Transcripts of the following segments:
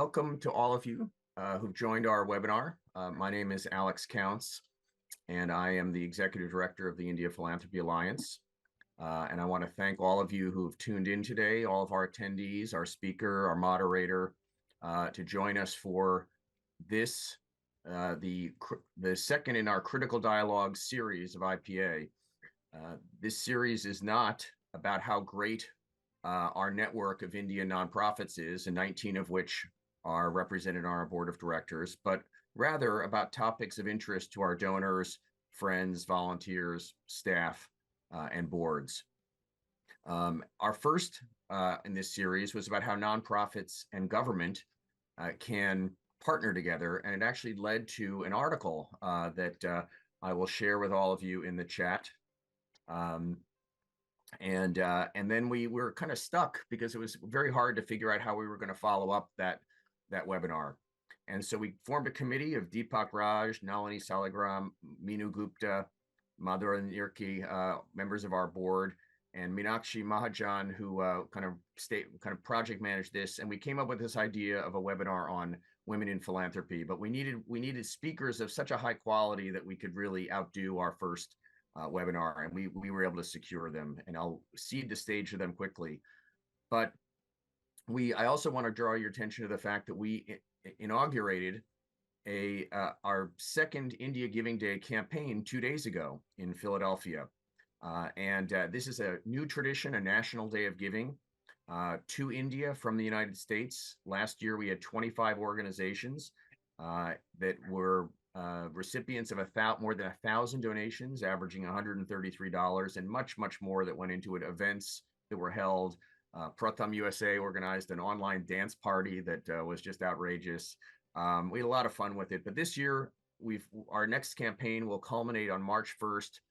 welcome to all of you who've joined our webinar. My name is Alex Counts, and I am the Executive Director of the India Philanthropy Alliance. And I want to thank all of you who've tuned in today, all of our attendees, our speaker, our moderator, to join us for this, the second in our Critical Dialogues series of IPA. This series is not about how great our network of Indian nonprofits is, and 19 of which are represented on our board of directors, but rather about topics of interest to our donors, friends, volunteers, staff, and boards. Our first in this series was about how nonprofits and government can partner together, and it actually led to an article that I will share with all of you in the chat. And then we were kind of stuck because it was very hard to figure out how we were going to follow up that webinar. And so we formed a committee of Deepak Raj, Nalini Saligram, Meenu Gupta, Madhura Nirki, members of our board, and Meenakshi Mahajan, who kind of project managed this. And we came up with this idea of a webinar on women in philanthropy. But we needed speakers of such a high quality that we could really outdo our first webinar, and we were able to secure them, and I'll cede the stage to them quickly. But I also want to draw your attention to the fact that we inaugurated our second India Giving Day campaign 2 days ago in Philadelphia. This is a new tradition, a national day of giving to India from the United States. Last year, we had 25 organizations that were recipients of more than 1,000 donations, averaging $133, and much more that went into it. Events that were held. Pratham USA organized an online dance party that was just outrageous. We had a lot of fun with it. But this year, our next campaign will culminate on March 1st,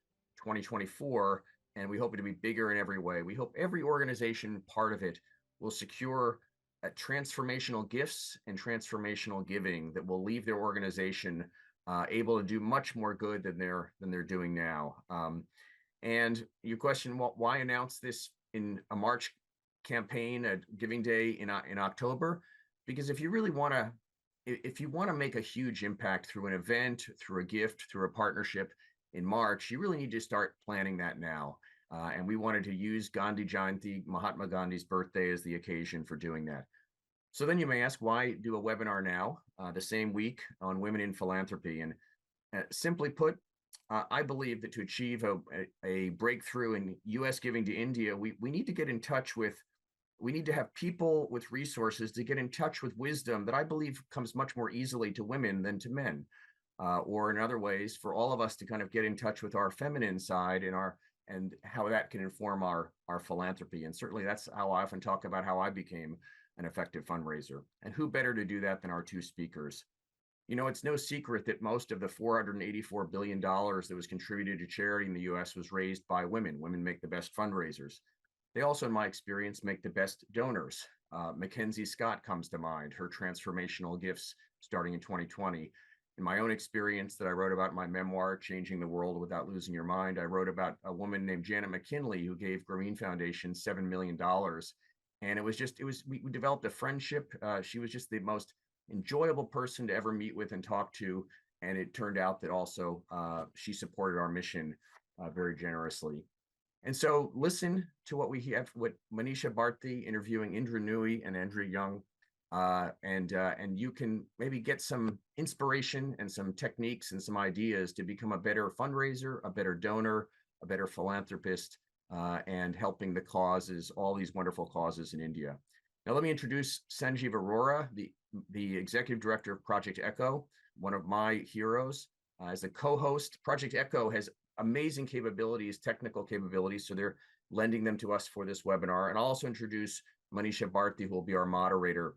2024, and we hope it to be bigger in every way. We hope every organization part of it will secure transformational gifts and transformational giving that will leave their organization able to do much more good than they're doing now. And you question, well, why announce this in a March campaign, a Giving Day in October? Because if you really want to make a huge impact through an event, through a gift, through a partnership in March, you really need to start planning that now. And we wanted to use Gandhi Jayanti, Mahatma Gandhi's birthday, as the occasion for doing that. So then you may ask, why do a webinar now, the same week, on women in philanthropy? And simply put, I believe that to achieve a breakthrough in U.S. giving to India, we need to get in touch with, we need to have people with resources to get in touch with wisdom that I believe comes much more easily to women than to men. Or in other ways, for all of us to kind of get in touch with our feminine side and how that can inform our philanthropy. And certainly that's how I often talk about how I became an effective fundraiser. And who better to do that than our two speakers? You know, it's no secret that most of the $484 billion that was contributed to charity in the US was raised by women. Women make the best fundraisers. They also, in my experience, make the best donors. Mackenzie Scott comes to mind, her transformational gifts starting in 2020. In my own experience that I wrote about in my memoir, Changing the World Without Losing Your Mind, I wrote about a woman named Janet McKinley who gave Grameen Foundation $7 million. And we developed a friendship. She was just the most enjoyable person to ever meet with and talk to. And it turned out that also she supported our mission very generously. And so listen to what we have with Manisha, Bharti interviewing Indra Nooyi and Andrea Jung. And you can maybe get some inspiration and some techniques and some ideas to become a better fundraiser, a better donor, a better philanthropist, and helping the causes, all these wonderful causes in India. Now, let me introduce Sanjeev Arora, the Executive Director of Project ECHO, one of my heroes. As a co-host, Project ECHO has amazing capabilities, technical capabilities, so they're lending them to us for this webinar. And I'll also introduce Manisha Bharti, who will be our moderator.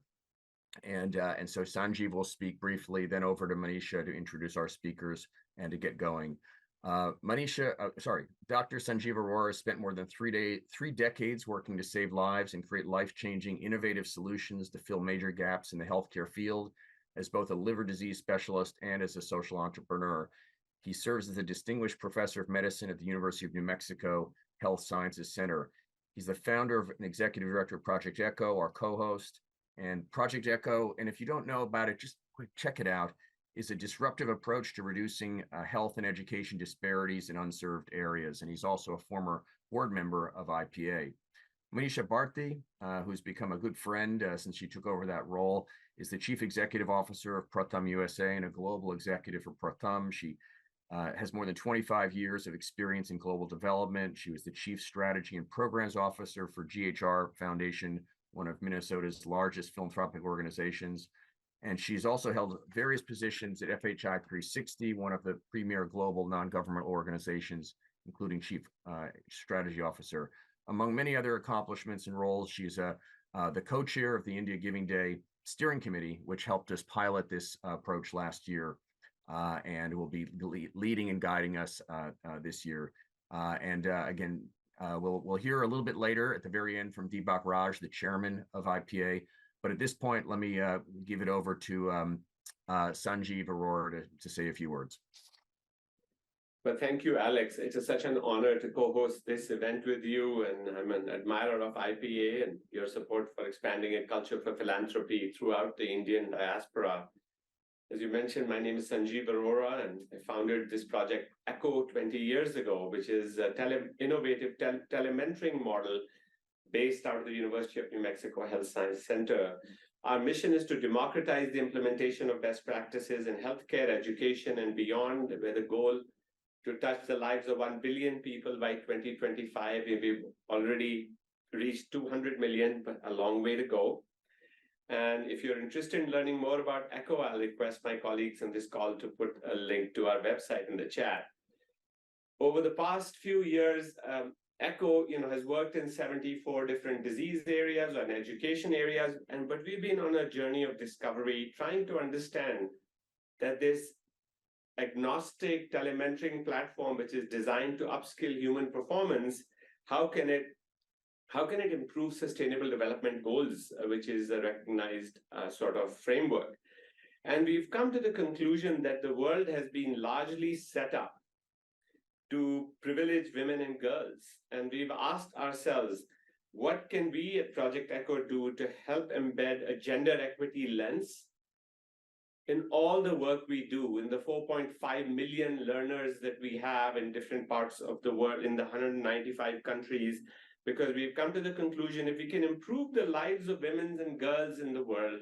And so Sanjeev will speak briefly, then over to Manisha to introduce our speakers and to get going. Dr. Sanjeev Arora spent more than 3 decades working to save lives and create life-changing, innovative solutions to fill major gaps in the healthcare field as both a liver disease specialist and as a social entrepreneur. He serves as a distinguished professor of medicine at the University of New Mexico Health Sciences Center. He's the founder and executive director of Project ECHO, our co-host, And Project Echo, and if you don't know about it, just check it out, is a disruptive approach to reducing health and education disparities in unserved areas. And he's also a former board member of IPA. Manisha Bharti, who's become a good friend since she took over that role, is the Chief Executive Officer of Pratham USA and a global executive for Pratham. She has more than 25 years of experience in global development. She was the Chief Strategy and Programs Officer for GHR Foundation, one of Minnesota's largest philanthropic organizations. And she's also held various positions at FHI 360, one of the premier global non-government organizations, including Chief Strategy Officer. Among many other accomplishments and roles, she's the co-chair of the India Giving Day Steering Committee, which helped us pilot this approach last year, and will be leading and guiding us this year. Again, we'll hear a little bit later at the very end from Deepak Raj, the chairman of IPA. But at this point, let me give it over to Sanjeev Arora to say a few words. Well, thank you, Alex. It's such an honor to co-host this event with you, and I'm an admirer of IPA and your support for expanding a culture for philanthropy throughout the Indian diaspora. As you mentioned, my name is Sanjeev Arora, and I founded this project ECHO 20 years ago, which is an innovative telementoring model based out of the University of New Mexico Health Science Center. Our mission is to democratize the implementation of best practices in healthcare, education, and beyond, with the goal to touch the lives of 1 billion people by 2025. We've already reached 200 million, but a long way to go. And if you're interested in learning more about ECHO, I'll request my colleagues on this call to put a link to our website in the chat. Over the past few years, ECHO has worked in 74 different disease areas and education areas, but we've been on a journey of discovery, trying to understand that this agnostic telementoring platform, which is designed to upskill human performance, how can it improve sustainable development goals, which is a recognized sort of framework. And we've come to the conclusion that the world has been largely set up to privilege women and girls. And we've asked ourselves, what can we at Project ECHO do to help embed a gender equity lens in all the work we do, in the 4.5 million learners that we have in different parts of the world, in the 195 countries, because we've come to the conclusion, if we can improve the lives of women and girls in the world,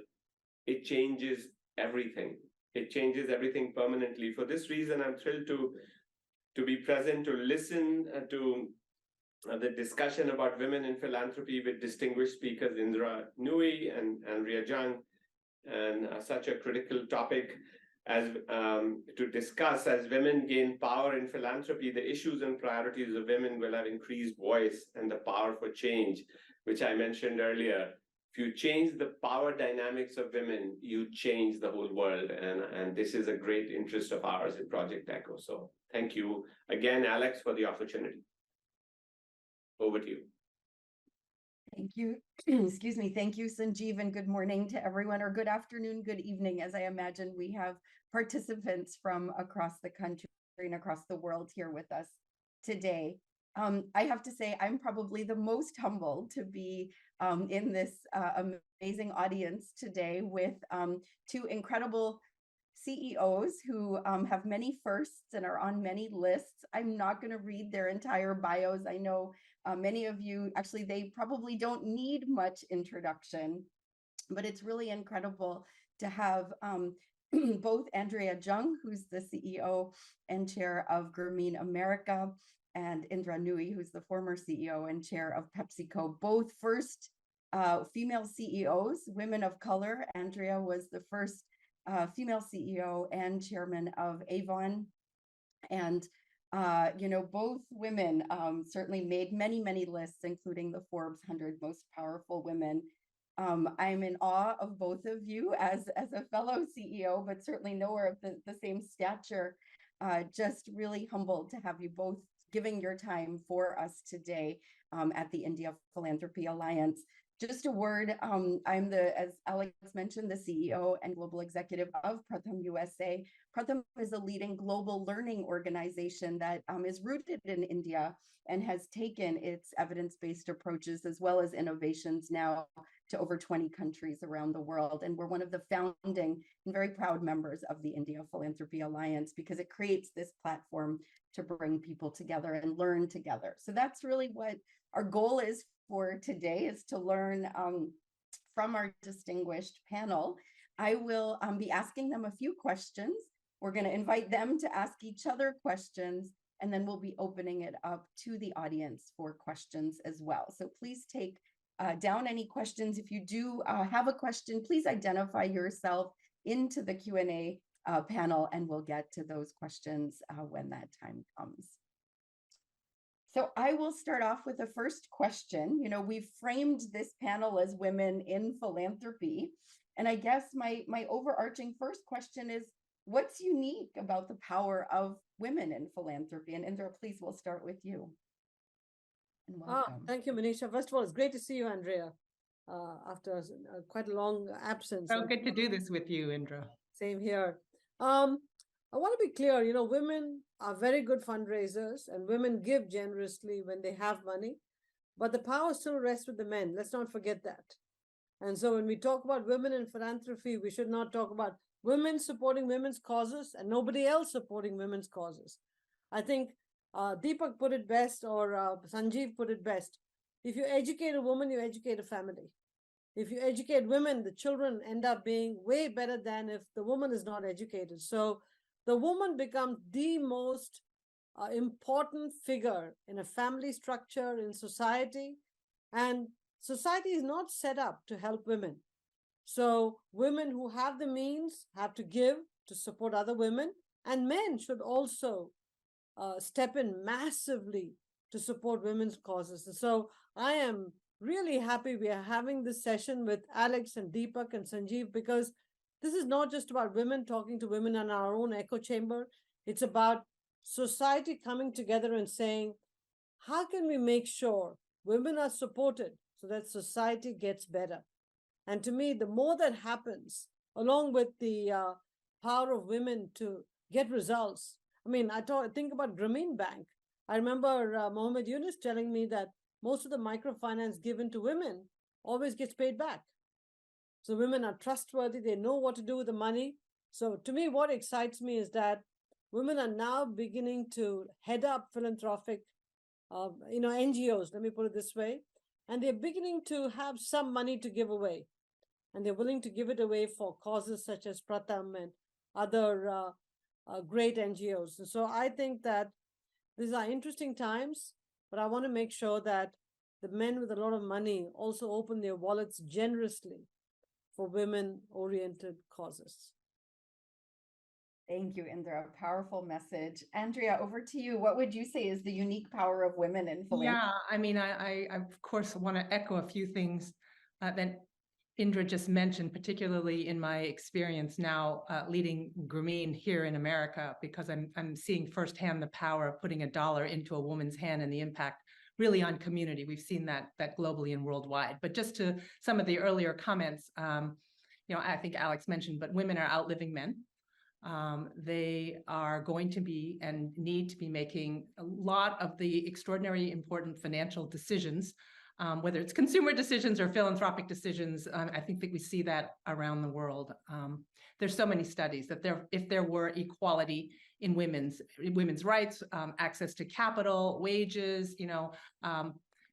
it changes everything. It changes everything permanently. For this reason, I'm thrilled to be present, to listen to the discussion about women in philanthropy with distinguished speakers, Indra Nooyi and Andrea Jung, and such a critical topic as to discuss. As women gain power in philanthropy, the issues and priorities of women will have increased voice and the power for change, which I mentioned earlier. If you change the power dynamics of women, you change the whole world. And this is a great interest of ours in Project ECHO. So thank you again, Alex, for the opportunity. Over to you. Thank you. Excuse me. Thank you, Sanjeev, and good morning to everyone, or good afternoon, good evening, as I imagine we have participants from across the country and across the world here with us today. I have to say, I'm probably the most humbled to be in this amazing audience today with two incredible CEOs who have many firsts and are on many lists. I'm not going to read their entire bios. I know many of you, actually, they probably don't need much introduction, but it's really incredible to have both Andrea Jung, who's the CEO and chair of Grameen America, and Indra Nooyi, who's the former CEO and chair of PepsiCo, both first female CEOs, women of color. Andrea was the first female CEO and chairman of Avon. And both women certainly made many, many lists, including the Forbes 100 Most Powerful Women. I'm in awe of both of you as a fellow CEO, but certainly nowhere of the same stature. Just really humbled to have you both giving your time for us today at the India Philanthropy Alliance. Just a word, I'm as Alex mentioned, the CEO and global executive of Pratham USA. Pratham is a leading global learning organization that is rooted in India and has taken its evidence-based approaches as well as innovations now to over 20 countries around the world. And we're one of the founding and very proud members of the India Philanthropy Alliance because it creates this platform to bring people together and learn together. So that's really what our goal is for today, is to learn from our distinguished panel. I will be asking them a few questions. We're going to invite them to ask each other questions, and then we'll be opening it up to the audience for questions as well. So please take down any questions. If you do have a question, please identify yourself into the Q&A panel, and we'll get to those questions when that time comes. So I will start off with the first question. You know, we've framed this panel as women in philanthropy. And I guess my overarching first question is, what's unique about the power of women in philanthropy? And Indra, please, we'll start with you. And welcome. Thank you, Manisha. First of all, it's great to see you, Andrea, after quite a long absence. So good to do this with you, Indra. Same here. I want to be clear, you know, women are very good fundraisers and women give generously when they have money, but the power still rests with the men. Let's not forget that. And so when we talk about women in philanthropy, we should not talk about women supporting women's causes and nobody else supporting women's causes. I think Deepak put it best, or Sanjeev put it best. If you educate a woman, you educate a family. If you educate women, the children end up being way better than if the woman is not educated. So the woman becomes the most important figure in a family structure, in society. And society is not set up to help women. So women who have the means have to give to support other women. And men should also step in massively to support women's causes. And so I am really happy we are having this session with Alex and Deepak and Sanjeev, because this is not just about women talking to women in our own echo chamber. It's about society coming together and saying, how can we make sure women are supported so that society gets better? And to me, the more that happens, along with the power of women to get results. I mean, think about Grameen Bank. I remember Mohammed Yunus telling me that most of the microfinance given to women always gets paid back. So women are trustworthy. They know what to do with the money. So to me, what excites me is that women are now beginning to head up philanthropic, NGOs, let me put it this way. And they're beginning to have some money to give away. And they're willing to give it away for causes such as Pratham and other great NGOs. And so I think that these are interesting times, but I want to make sure that the men with a lot of money also open their wallets generously for women-oriented causes. Thank you, Indra. A powerful message. Andrea, over to you. What would you say is the unique power of women in philanthropy? Yeah, I mean, I of course want to echo a few things that Indra just mentioned, particularly in my experience now leading Grameen here in America, because I'm seeing firsthand the power of putting $1 into a woman's hand and the impact really on community. We've seen that globally and worldwide. But just to some of the earlier comments, I think Alex mentioned, but women are outliving men. They are going to be and need to be making a lot of the extraordinary important financial decisions, whether it's consumer decisions or philanthropic decisions. I think that we see that around the world. There's so many studies that if there were equality in women's rights, access to capital, wages,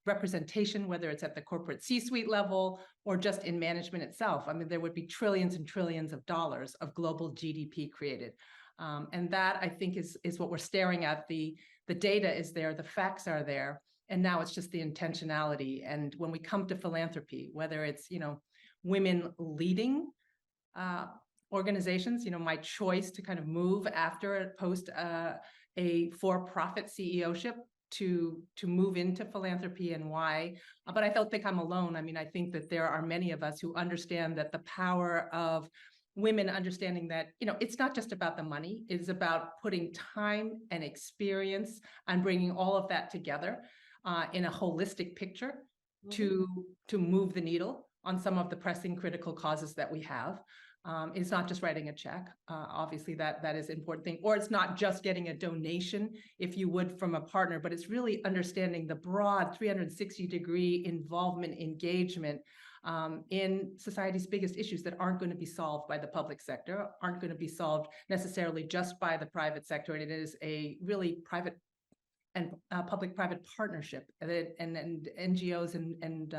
representation, whether it's at the corporate C-suite level or just in management itself, I mean, there would be trillions and trillions of dollars of global GDP created. And that, I think, is what we're staring at. The data is there, the facts are there, and now it's just the intentionality. And when we come to philanthropy, whether it's, women leading organizations, my choice to kind of move after post a for-profit CEOship to move into philanthropy, and why. But I don't think I'm alone. I mean, I think that there are many of us who understand that the power of women understanding that, it's not just about the money, it's about putting time and experience and bringing all of that together in a holistic picture to move the needle on some of the pressing critical causes that we have. It's not just writing a check. Obviously, that is an important thing. Or it's not just getting a donation, if you would, from a partner, but it's really understanding the broad 360-degree involvement, engagement in society's biggest issues that aren't going to be solved by the public sector, aren't going to be solved necessarily just by the private sector. And it is a really private and public-private partnership, and NGOs and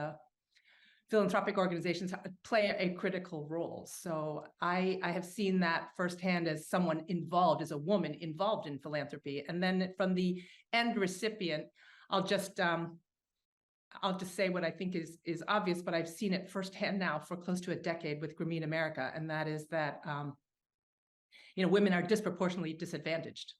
philanthropic organizations play a critical role. So I have seen that firsthand as someone involved, as a woman involved in philanthropy. And then from the end recipient, I'll just say what I think is obvious, but I've seen it firsthand now for close to a decade with Grameen America, and that is that women are disproportionately disadvantaged.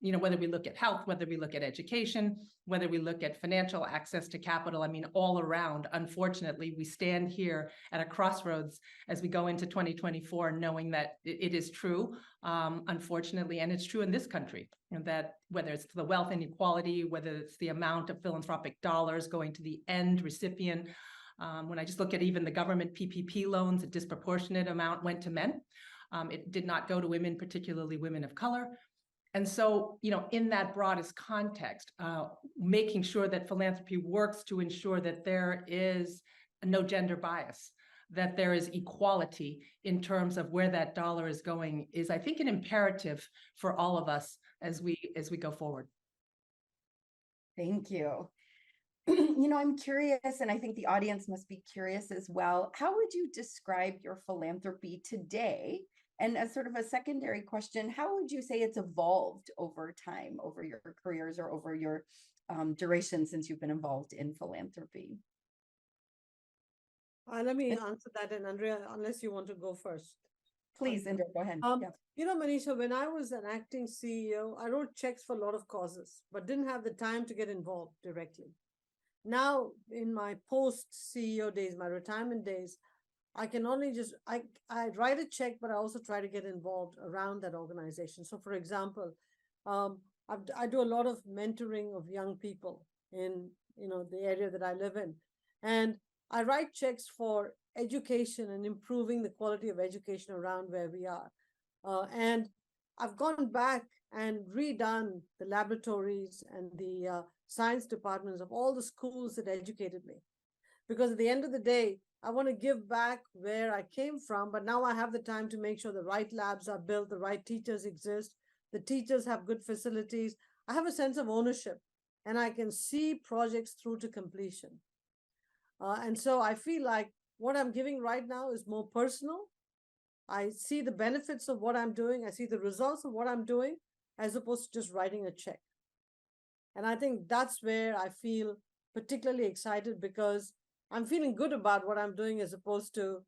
Whether we look at health, whether we look at education, whether we look at financial access to capital, all around, unfortunately, we stand here at a crossroads as we go into 2024, knowing that it is true, unfortunately, and it's true in this country, and that whether it's the wealth inequality, whether it's the amount of philanthropic dollars going to the end recipient, when I just look at even the government PPP loans, a disproportionate amount went to men. It did not go to women, particularly women of color. And so, in that broadest context, making sure that philanthropy works to ensure that there is no gender bias, that there is equality in terms of where that dollar is going, is, I think, an imperative for all of us as we go forward. Thank you. I'm curious, and I think the audience must be curious as well. How would you describe your philanthropy today? And as sort of a secondary question, how would you say it's evolved over time, over your careers or over your duration since you've been involved in philanthropy? Let me answer that, and Andrea, unless you want to go first. Please, Indra, go ahead. Manisha, when I was an acting CEO, I wrote checks for a lot of causes, but didn't have the time to get involved directly. Now, in my post-CEO days, my retirement days, I can only I write a check, but I also try to get involved around that organization. So, for example, I do a lot of mentoring of young people in the area that I live in, and I write checks for education and improving the quality of education around where we are. And I've gone back and redone the laboratories and the science departments of all the schools that educated me, because at the end of the day, I want to give back where I came from, but now I have the time to make sure the right labs are built, the right teachers exist, the teachers have good facilities. I have a sense of ownership, and I can see projects through to completion. And so I feel like what I'm giving right now is more personal. I see the benefits of what I'm doing. I see the results of what I'm doing, as opposed to just writing a check. And I think that's where I feel particularly excited, because I'm feeling good about what I'm doing, as opposed to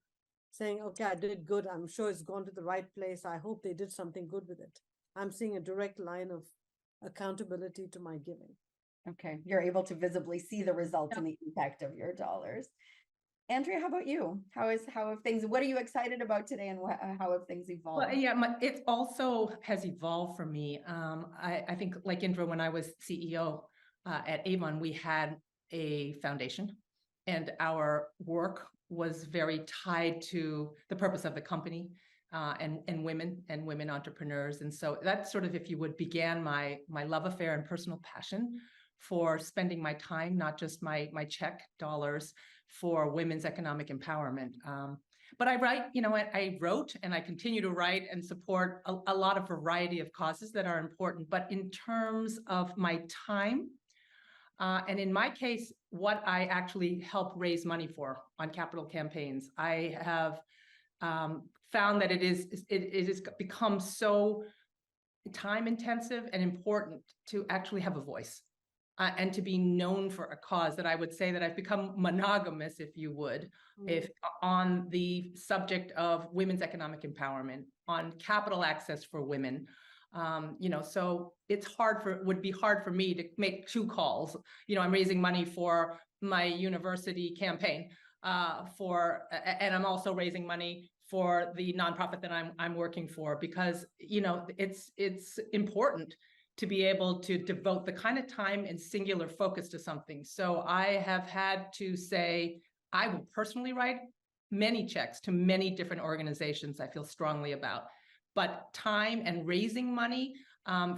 saying, okay, I did good. I'm sure it's gone to the right place. I hope they did something good with it. I'm seeing a direct line of accountability to my giving. Okay, you're able to visibly see the results and the impact of your dollars. Andrea, how about you? How have things, what are you excited about today, and how have things evolved? Well, it also has evolved for me. I think, like Indra, when I was CEO at Avon, we had a foundation, and our work was very tied to the purpose of the company and women entrepreneurs. And so that sort of, if you would, began my love affair and personal passion for spending my time, not just my check dollars, for women's economic empowerment. But I wrote and I continue to write and support a lot of variety of causes that are important. But in terms of my time, and in my case, what I actually help raise money for on capital campaigns, I have found that it has become so time intensive and important to actually have a voice and to be known for a cause, that I would say that I've become monogamous, if you would, if on the subject of women's economic empowerment, on capital access for women. So would be hard for me to make two calls. I'm raising money for my university campaign and I'm also raising money for the nonprofit that I'm working for, because it's important to be able to devote the kind of time and singular focus to something. So I have had to say, I will personally write many checks to many different organizations I feel strongly about, but time and raising money,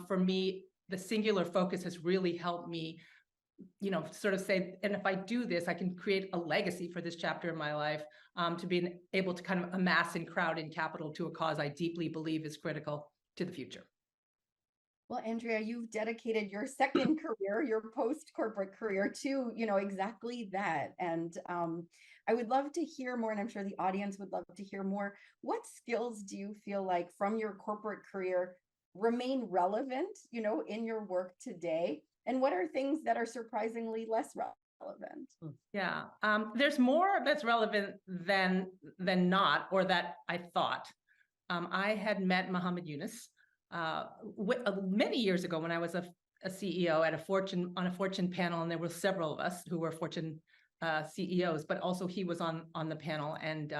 for me, the singular focus has really helped me, sort of say, and if I do this, I can create a legacy for this chapter in my life, to be able to kind of amass and crowd in capital to a cause I deeply believe is critical to the future. Well, Andrea, you've dedicated your second career, your post-corporate career to, exactly that. And I would love to hear more, and I'm sure the audience would love to hear more. What skills do you feel like from your corporate career remain relevant, in your work today? And what are things that are surprisingly less relevant? Yeah, there's more that's relevant than not, or that I thought. I had met Muhammad Yunus many years ago when I was a CEO at on a Fortune panel, and there were several of us who were Fortune CEOs, but also he was on the panel, and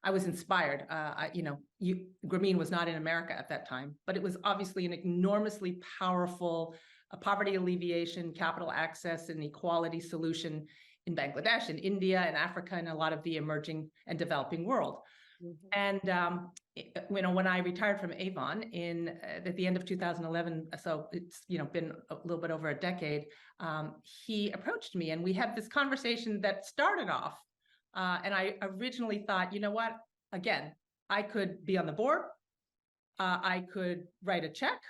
I was inspired. Grameen was not in America at that time, but it was obviously an enormously powerful poverty alleviation, capital access, and equality solution in Bangladesh, in India, and Africa, and a lot of the emerging and developing world. And when I retired from Avon at the end of 2011, so it's been a little bit over a decade, he approached me, and we had this conversation that started off, and I originally thought, what? Again, I could be on the board, I could write a check,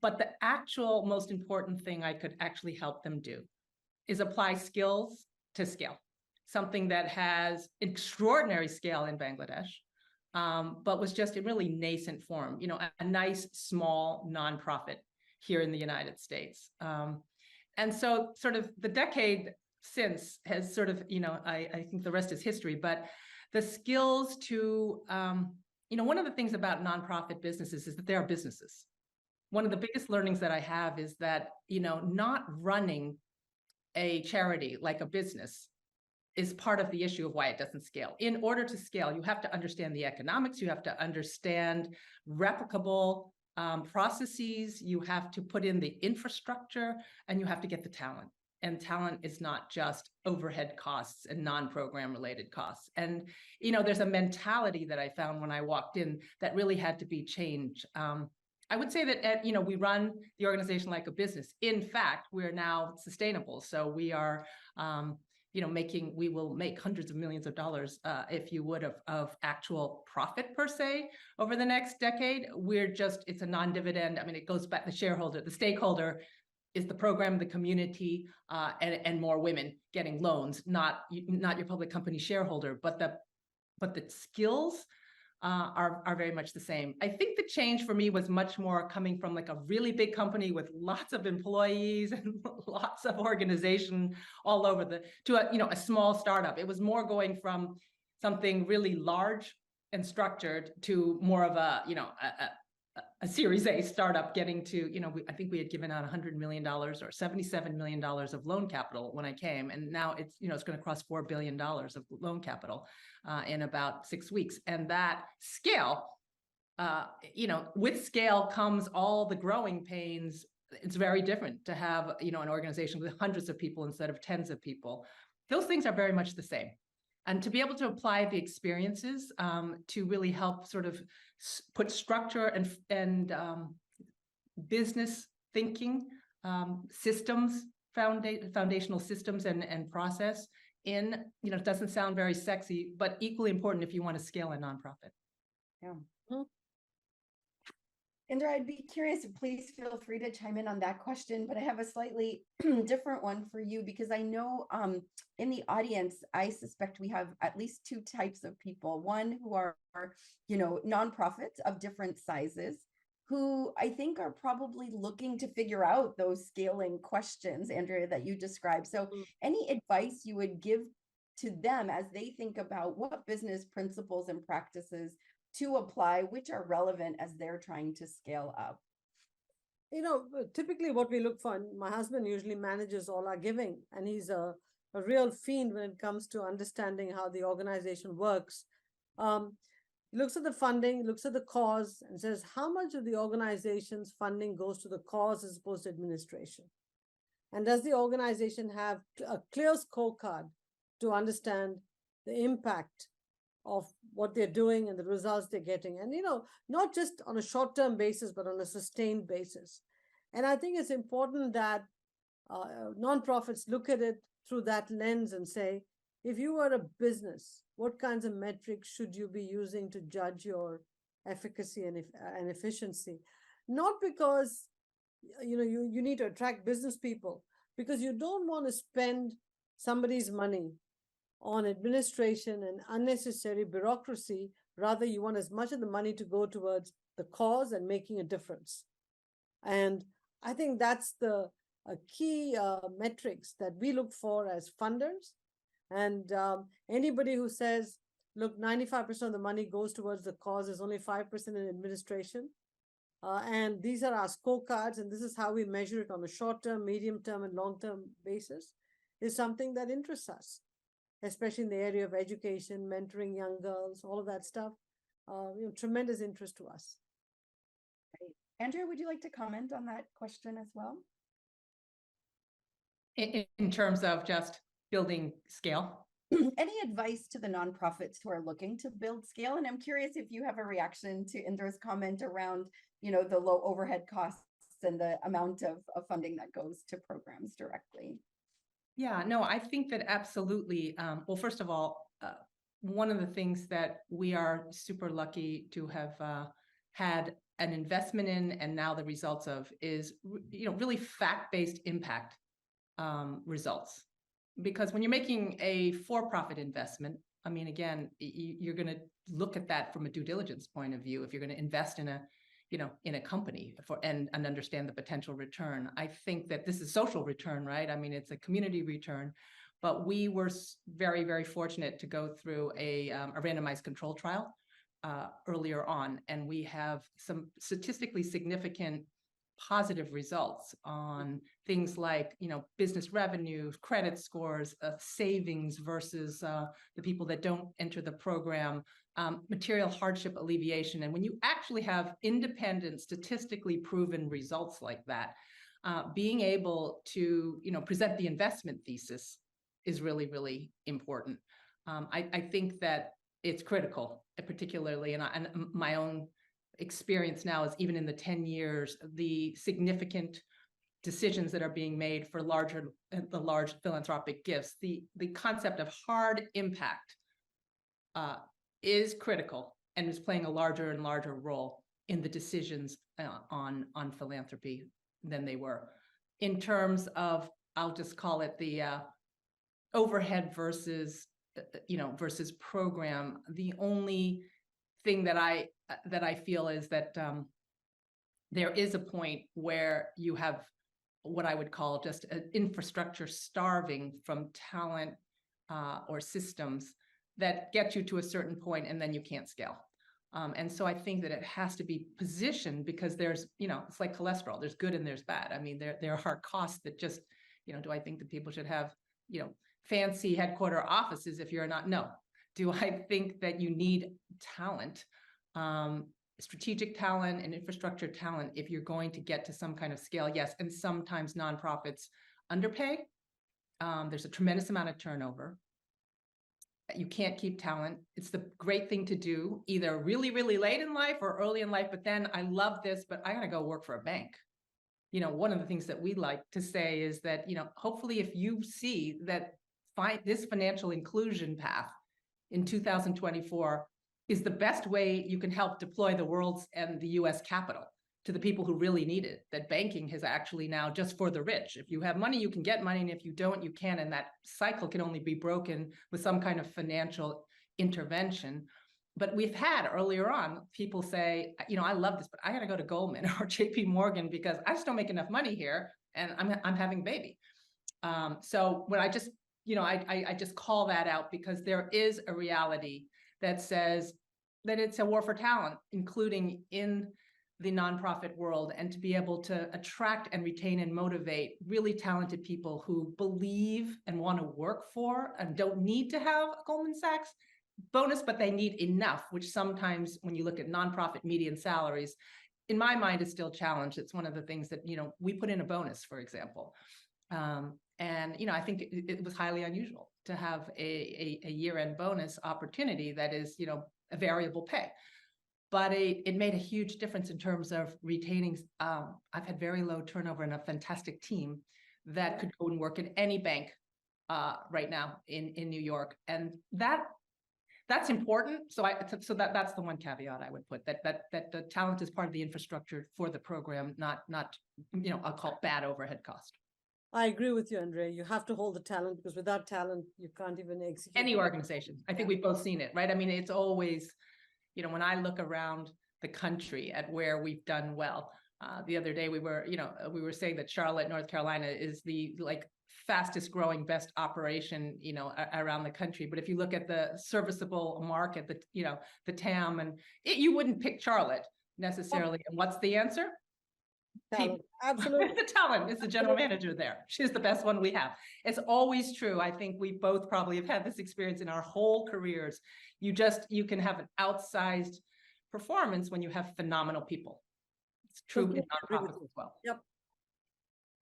but the actual most important thing I could actually help them do is apply skills to scale. Something that has extraordinary scale in Bangladesh, but was just a really nascent form, a nice, small nonprofit here in the United States. And so sort of the decade since has sort of, I think the rest is history, but the skills to, one of the things about nonprofit businesses is that they are businesses. One of the biggest learnings that I have is that, not running a charity like a business is part of the issue of why it doesn't scale. In order to scale, you have to understand the economics, you have to understand replicable processes, you have to put in the infrastructure, and you have to get the talent. And talent is not just overhead costs and non-program related costs. And, there's a mentality that I found when I walked in that really had to be changed. I would say that, we run the organization like a business. In fact, we're now sustainable. So we are, we will make hundreds of millions of dollars, if you would, of actual profit per se over the next decade. It's a non-dividend. I mean, it goes back, the stakeholder is the program, the community, and more women getting loans, not your public company shareholder, but the skills are very much the same. I think the change for me was much more coming from like a really big company with lots of employees and lots of organization all over to a small startup. It was more going from something really large and structured to more of a Series A startup getting to, I think we had given out $100 million or $77 million of loan capital when I came. And now it's going to cross $4 billion of loan capital in about 6 weeks. And that scale, with scale comes all the growing pains. It's very different to have, an organization with hundreds of people instead of tens of people. Those things are very much the same. And to be able to apply the experiences to really help sort of put structure and business thinking systems, foundational systems and process in, it doesn't sound very sexy, but equally important if you want to scale a nonprofit. Yeah. Indra, I'd be curious, please feel free to chime in on that question, but I have a slightly different one for you, because I know in the audience, I suspect we have at least two types of people. One who are, nonprofits of different sizes, who I think are probably looking to figure out those scaling questions, Andrea, that you described. So any advice you would give to them as they think about what business principles and practices to apply, which are relevant as they're trying to scale up? Typically what we look for, and my husband usually manages all our giving, and he's a real fiend when it comes to understanding how the organization works Looks at the funding, looks at the cause, and says how much of the organization's funding goes to the cause as opposed to administration. And does the organization have a clear scorecard to understand the impact of what they're doing and the results they're getting? And, not just on a short-term basis, but on a sustained basis. And I think it's important that nonprofits look at it through that lens and say, if you were a business, what kinds of metrics should you be using to judge your efficacy and efficiency? Not because you need to attract business people, because you don't want to spend somebody's money on administration and unnecessary bureaucracy. Rather, you want as much of the money to go towards the cause and making a difference. And I think that's the key metrics that we look for as funders. And anybody who says, look, 95% of the money goes towards the cause, is only 5% in administration. And these are our scorecards, and this is how we measure it on a short-term, medium-term, and long-term basis, is something that interests us, especially in the area of education, mentoring young girls, all of that stuff. Tremendous interest to us. Great. Andrea, would you like to comment on that question as well? In terms of just building scale? Any advice to the nonprofits who are looking to build scale? And I'm curious if you have a reaction to Indra's comment around, the low overhead costs and the amount of funding that goes to programs directly. Yeah, no, I think that absolutely. Well, first of all, one of the things that we are super lucky to have had an investment in, and now the results of, is really fact-based impact results. Because when you're making a for-profit investment, I mean, again, you're going to look at that from a due diligence point of view. If you're going to invest in a company and understand the potential return, I think that this is social return, right? I mean, it's a community return. But we were very, very fortunate to go through a randomized control trial earlier on, and we have some statistically significant positive results on things like, business revenue, credit scores, savings versus the people that don't enter the program, material hardship alleviation. And when you actually have independent, statistically proven results like that, being able to, present the investment thesis is really, really important. I think that it's critical, particularly, and my own experience now is, even in the 10 years, the significant decisions that are being made for the large philanthropic gifts, the concept of hard impact is critical and is playing a larger and larger role in the decisions on philanthropy than they were. In terms of, I'll just call it the overhead versus program, the only thing that I feel is that there is a point where you have what I would call just an infrastructure starving from talent or systems that get you to a certain point, and then you can't scale. And so I think that it has to be positioned, because there's, it's like cholesterol. There's good and there's bad. I mean, there are costs that just, do I think that people should have, fancy headquarter offices if you're not? No. Do I think that you need talent, strategic talent and infrastructure talent, if you're going to get to some kind of scale? Yes. And sometimes nonprofits underpay. There's a tremendous amount of turnover. You can't keep talent. It's the great thing to do, either really, really late in life or early in life. But then, I love this, but I got to go work for a bank. One of the things that we like to say is that, hopefully if you see that this financial inclusion path in 2024 is the best way you can help deploy the world's and the US capital to the people who really need it, that banking has actually now just for the rich. If you have money, you can get money, and if you don't, you can. And that cycle can only be broken with some kind of financial intervention. But we've had earlier on people say, I love this, but I got to go to Goldman or JP Morgan because I just don't make enough money here, and I'm having a baby. So when I just, I just call that out, because there is a reality that says that it's a war for talent, including in the nonprofit world, and to be able to attract and retain and motivate really talented people who believe and want to work for and don't need to have Goldman Sachs bonus, but they need enough, which sometimes when you look at nonprofit median salaries, in my mind is still challenged. It's one of the things that, we put in a bonus, for example. And, I think it was highly unusual to have a year-end bonus opportunity that is, a variable pay. But it made a huge difference in terms of retaining. I've had very low turnover and a fantastic team that could go and work at any bank right now in New York. And that's important. So that's the one caveat I would put, that the talent is part of the infrastructure for the program, not I'll call it bad overhead cost. I agree with you, Andrea. You have to hold the talent, because without talent, you can't even execute. Any organization. I think we've both seen it, right? I mean, it's always, when I look around the country at where we've done well. The other day we were saying that Charlotte, North Carolina is the fastest growing, best operation, around the country. But if you look at the serviceable market, the TAM, and you wouldn't pick Charlotte necessarily. And what's the answer? Talent. Absolutely. The talent is the general manager there. She's the best one we have. It's always true. I think we both probably have had this experience in our whole careers. You can have an outsized performance when you have phenomenal people. It's true in nonprofits as well. Yep.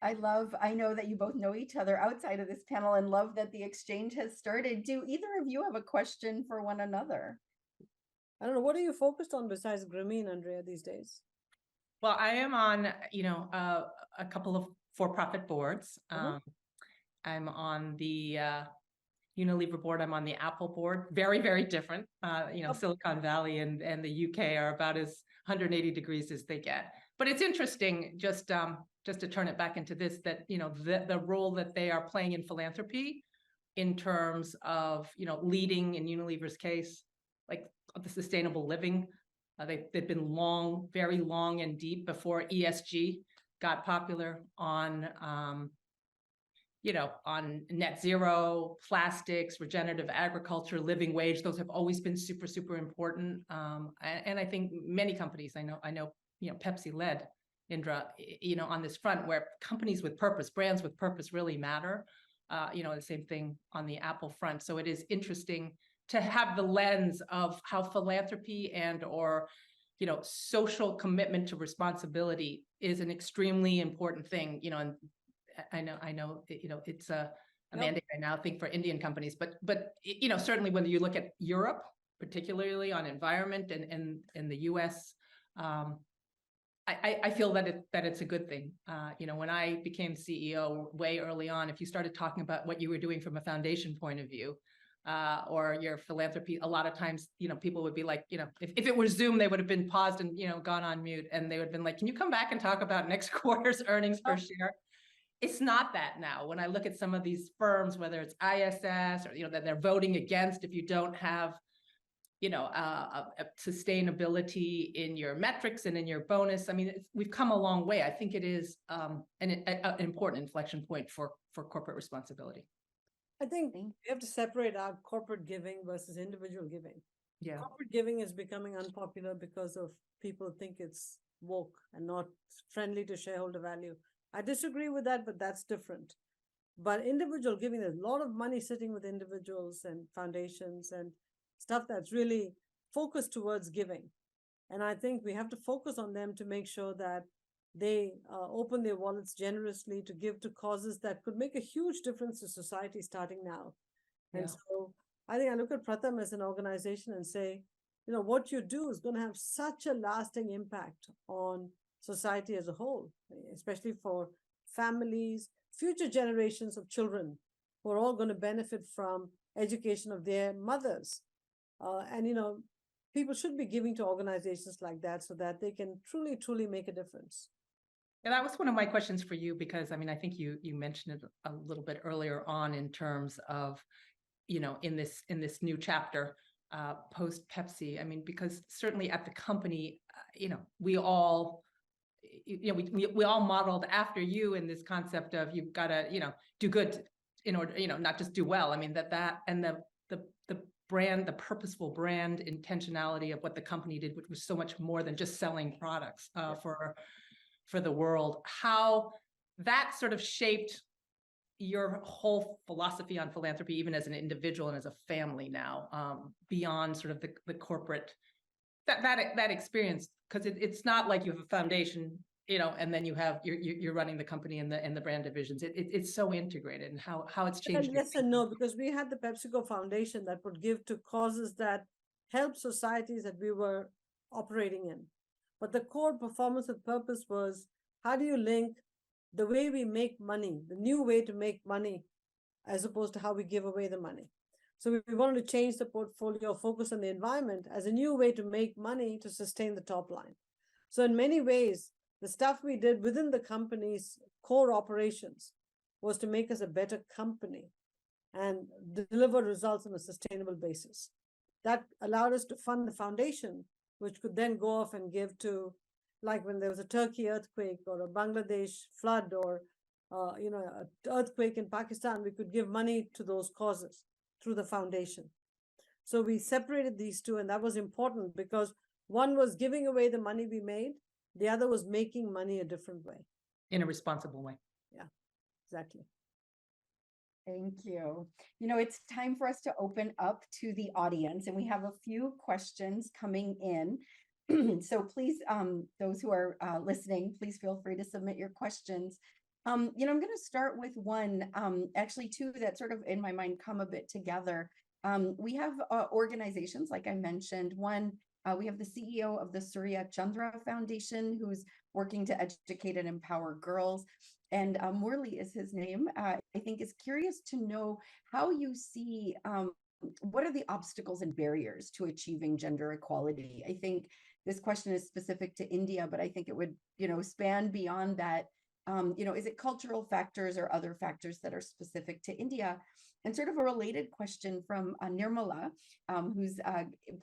I know that you both know each other outside of this panel, and love that the exchange has started. Do either of you have a question for one another? I don't know. What are you focused on besides Grameen, Andrea, these days? Well, I am on, a couple of for-profit boards. I'm on the Unilever board. I'm on the Apple board. Very, very different. Silicon Valley and the UK are about as 180 degrees as they get. But it's interesting, just to turn it back into this, that the role that they are playing in philanthropy, in terms of leading, in Unilever's case, like the sustainable living. They've been very long and deep before ESG got popular on net zero, plastics, regenerative agriculture, living wage. Those have always been super, super important. And I think many companies, I know, Pepsi led, Indra, on this front, where companies with purpose, brands with purpose really matter. The same thing on the Apple front. So it is interesting to have the lens of how philanthropy or social commitment to responsibility is an extremely important thing. And I know it's a mandate right now, I think, for Indian companies, but certainly when you look at Europe, particularly on environment, and in the US, I feel that it's a good thing. When I became CEO way early on, if you started talking about what you were doing from a foundation point of view, or your philanthropy, a lot of times, people would be like, if it were Zoom, they would have been paused and, gone on mute, and they would have been like, can you come back and talk about next quarter's earnings per share? It's not that now. When I look at some of these firms, whether it's ISS or, that they're voting against if you don't have, a sustainability in your metrics and in your bonus. I mean, we've come a long way. I think it is an important inflection point for corporate responsibility. I think we have to separate our corporate giving versus individual giving. Yeah. Corporate giving is becoming unpopular because of people think it's woke and not friendly to shareholder value. I disagree with that, but that's different. But individual giving, there's a lot of money sitting with individuals and foundations and stuff that's really focused towards giving. And I think we have to focus on them to make sure that they open their wallets generously to give to causes that could make a huge difference to society starting now. And so I think I look at Pratham as an organization and say, what you do is going to have such a lasting impact on society as a whole, especially for families, future generations of children who are all going to benefit from education of their mothers. People should be giving to organizations like that so that they can truly, truly make a difference. And that was one of my questions for you, because I think you mentioned it a little bit earlier on in terms of, in this new chapter, post Pepsi. Because certainly at the company, we all modeled after you in this concept of you've got to, do good in order, not just do well. That and the brand, the purposeful brand intentionality of what the company did, which was so much more than just selling products for the world, how that sort of shaped your whole philosophy on philanthropy, even as an individual and as a family now, beyond sort of the corporate, that experience, because it's not like you have a foundation, and then you're running the company and the brand divisions. It's so integrated, and how it's changed. And yes and no, because we had the PepsiCo Foundation that would give to causes that help societies that we were operating in. But the core performance with purpose was, how do you link the way we make money, the new way to make money, as opposed to how we give away the money? So we wanted to change the portfolio, focus on the environment as a new way to make money to sustain the top line. So in many ways, the stuff we did within the company's core operations was to make us a better company and deliver results on a sustainable basis. That allowed us to fund the foundation, which could then go off and give to, like when there was a Turkey earthquake or a Bangladesh flood or an earthquake in Pakistan, we could give money to those causes through the foundation. So we separated these two, and that was important because one was giving away the money we made, the other was making money a different way. In a responsible way. Yeah, exactly. Thank you. It's time for us to open up to the audience, and we have a few questions coming in. So please, those who are listening, please feel free to submit your questions. I'm going to start with one, actually two that sort of in my mind come a bit together. We have organizations, like I mentioned. One, we have the CEO of the Surya Chandra Foundation, who's working to educate and empower girls. And Murli is his name. I think is curious to know how you see, what are the obstacles and barriers to achieving gender equality? I think this question is specific to India, but I think it would, span beyond that. Is it cultural factors or other factors that are specific to India? And sort of a related question from Nirmala, who's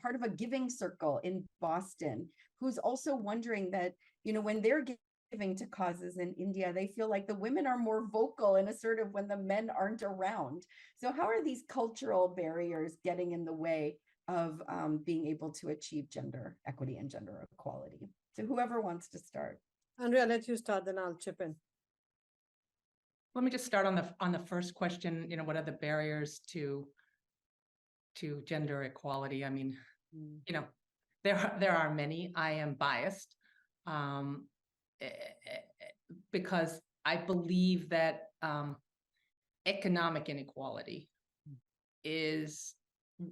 part of a giving circle in Boston, who's also wondering that, when they're giving to causes in India, they feel like the women are more vocal and assertive when the men aren't around. So how are these cultural barriers getting in the way of being able to achieve gender equity and gender equality? So whoever wants to start. Andrea, I'll let you start, then I'll chip in. Let me just start on the first question. What are the barriers to gender equality? I mean, there are many. I am biased because I believe that economic inequality is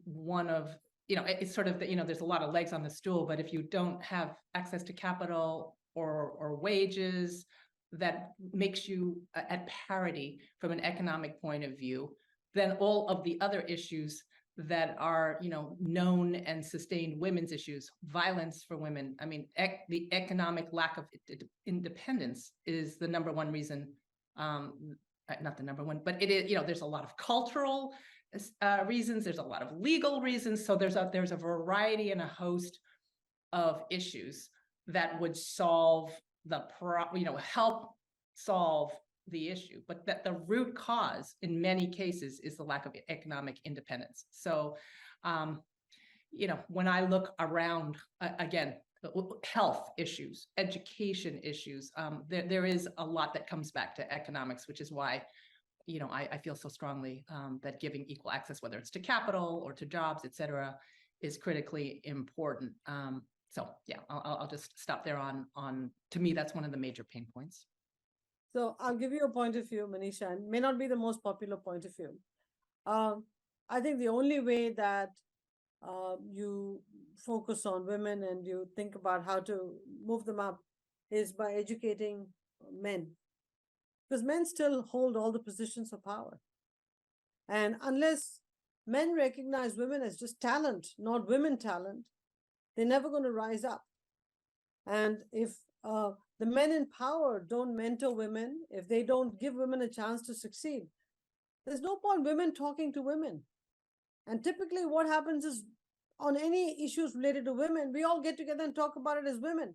one of, it's sort of there's a lot of legs on the stool, but if you don't have access to capital or wages that makes you at parity from an economic point of view, then all of the other issues that are, known and sustained women's issues, violence for women. I mean, the economic lack of independence is the number one reason, not the number one, but it is, there's a lot of cultural reasons, there's a lot of legal reasons. So there's a variety and a host of issues that would solve help solve the issue, but that the root cause in many cases is the lack of economic independence. So, when I look around, again, health issues, education issues, there is a lot that comes back to economics, which is why, I feel so strongly that giving equal access, whether it's to capital or to jobs, et cetera, is critically important. So yeah, I'll just stop there on, to me, that's one of the major pain points. So I'll give you a point of view, Manisha, and may not be the most popular point of view. I think the only way that you focus on women and you think about how to move them up is by educating men. Because men still hold all the positions of power. And unless men recognize women as just talent, not women talent, they're never going to rise up. And if the men in power don't mentor women, if they don't give women a chance to succeed, there's no point women talking to women. And typically what happens is on any issues related to women, we all get together and talk about it as women.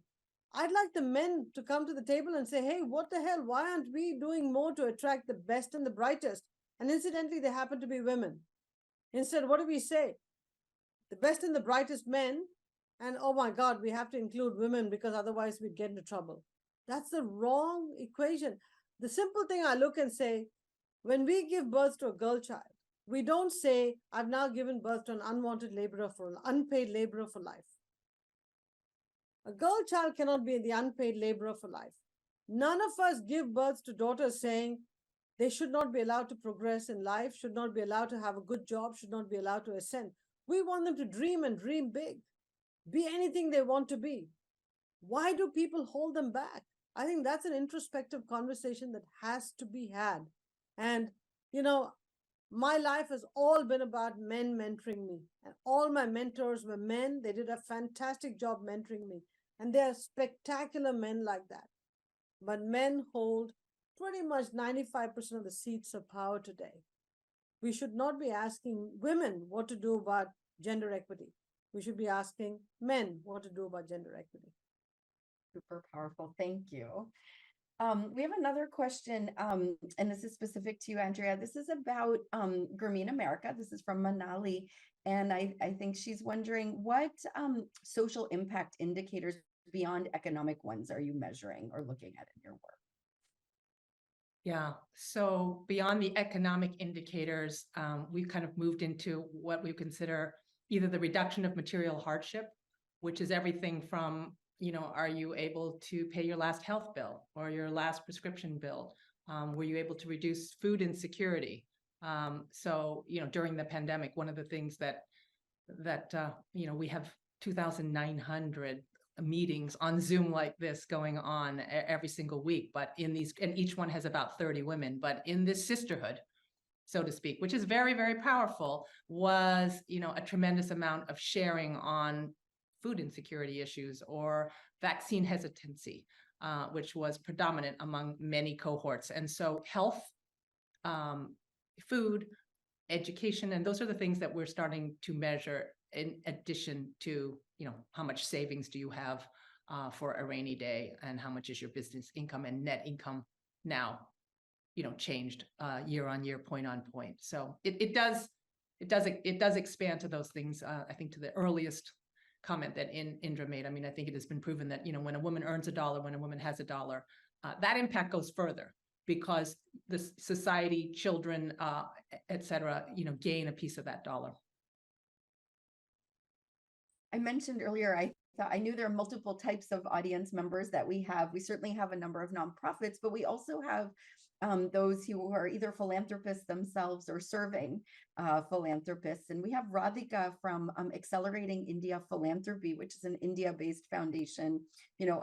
I'd like the men to come to the table and say, hey, what the hell? Why aren't we doing more to attract the best and the brightest? And incidentally, they happen to be women. Instead, what do we say? The best and the brightest men, and oh my God, we have to include women because otherwise we'd get into trouble. That's the wrong equation. The simple thing I look and say, When we give birth to a girl child, we don't say, I've now given birth to an unwanted laborer for unpaid laborer for life. A girl child cannot be the unpaid laborer for life. None of us give birth to daughters saying they should not be allowed to progress in life, should not be allowed to have a good job, should not be allowed to ascend. We want them to dream and dream big, be anything they want to be. Why do people hold them back? I think that's an introspective conversation that has to be had. And, my life has all been about men mentoring me. And all my mentors were men. They did a fantastic job mentoring me. And there are spectacular men like that. But men hold pretty much 95% of the seats of power today. We should not be asking women what to do about gender equity. We should be asking men what to do about gender equity. Super powerful. Thank you. We have another question, and this is specific to you, Andrea. This is about Grameen America. This is from Manali. And I think she's wondering, what social impact indicators beyond economic ones are you measuring or looking at in your work? Yeah, so beyond the economic indicators, we've kind of moved into what we consider either the reduction of material hardship, which is everything from, are you able to pay your last health bill or your last prescription bill? Were you able to reduce food insecurity? So, during the pandemic, one of the things that we have 2,900 meetings on Zoom like this going on every single week, but and each one has about 30 women, but in this sisterhood, so to speak, which is very, very powerful, was, a tremendous amount of sharing on food insecurity issues or vaccine hesitancy, which was predominant among many cohorts. And so health, food, education, and those are the things that we're starting to measure in addition to, how much savings do you have for a rainy day, and how much is your business income and net income now, changed year on year, point on point. So it does expand to those things. I think to the earliest comment that Indra made. I mean, I think it has been proven that, when a woman earns $1, when a woman has $1, that impact goes further because the society, children, et cetera, gain a piece of that dollar. I mentioned earlier, I knew there are multiple types of audience members that we have. We certainly have a number of nonprofits, but we also have those who are either philanthropists themselves or serving philanthropists. And we have Radhika from Accelerating India Philanthropy, which is an India-based foundation,